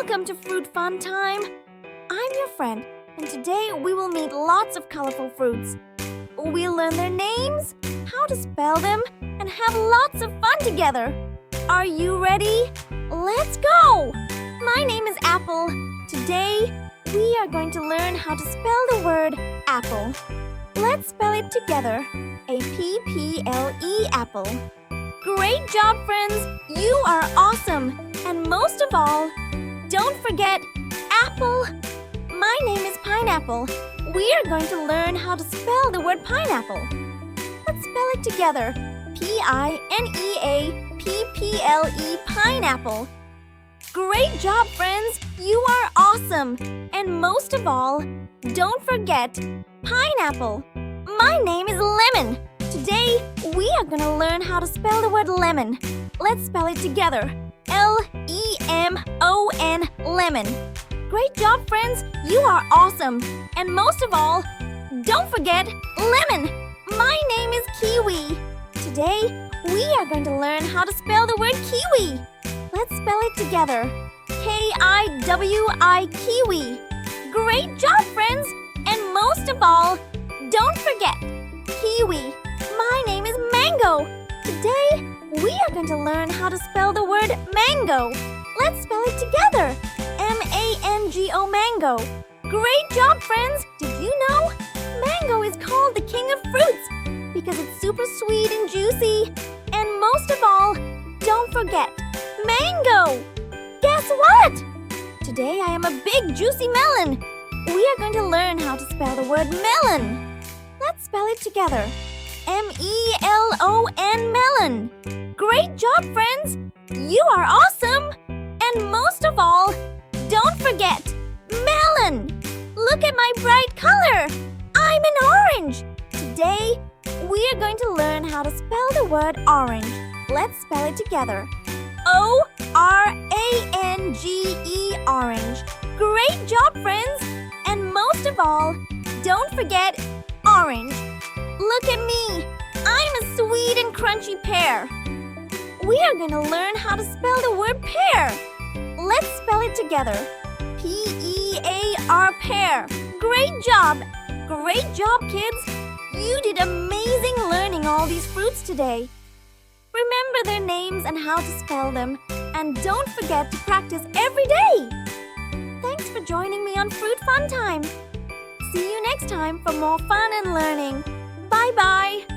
Welcome to Fruit Fun Time. I'm your friend, and today we will meet lots of colorful fruits. We'll learn their names, how to spell them, and have lots of fun together. Are you ready? Let's go! My name is Apple. Today, we are going to learn how to spell the word apple. Let's spell it together. A-P-P-L-E, apple. Great job, friends! You are awesome! And most of all, don't forget apple. My name is Pineapple. We are going to learn how to spell the word pineapple. Let's spell it together. P-I-N-E-A-P-P-L-E, pineapple. Great job, friends! You are awesome! And most of all, don't forget pineapple. My name is Lemon. Today, we are going to learn how to spell the word lemon. Let's spell it together. L-E-M-O-N, lemon. Great job, friends! You are awesome! And most of all, don't forget lemon! My name is Kiwi. Today, we are going to learn how to spell the word kiwi. Let's spell it together. K-I-W-I, kiwi. Great job, friends! And most of all, don't forget kiwi. My name is Mango. Today, we are going to learn how to spell the word mango. Let's spell it together. M-A-N-G-O, mango. Great job, friends! Did you know? Mango is called the king of fruits because it's super sweet and juicy. And most of all, don't forget mango. Guess what? Today I am a big juicy melon. We are going to learn how to spell the word melon. Let's spell it together. M-E-L-O-N, melon. Great job, friends! You are awesome! And most of all, don't forget melon! Look at my bright color! I'm an orange! Today, we are going to learn how to spell the word orange. Let's spell it together. O-R-A-N-G-E, orange. Great job, friends! And most of all, don't forget orange. Look at me! I'm a sweet and crunchy pear. We are going to learn how to spell the word pear. Let's spell it together. P-E-A-R, pear. Great job! Great job, kids! You did amazing learning all these fruits today. Remember their names and how to spell them. And don't forget to practice every day. Thanks for joining me on Fruit Fun Time. See you next time for more fun and learning. Bye-bye!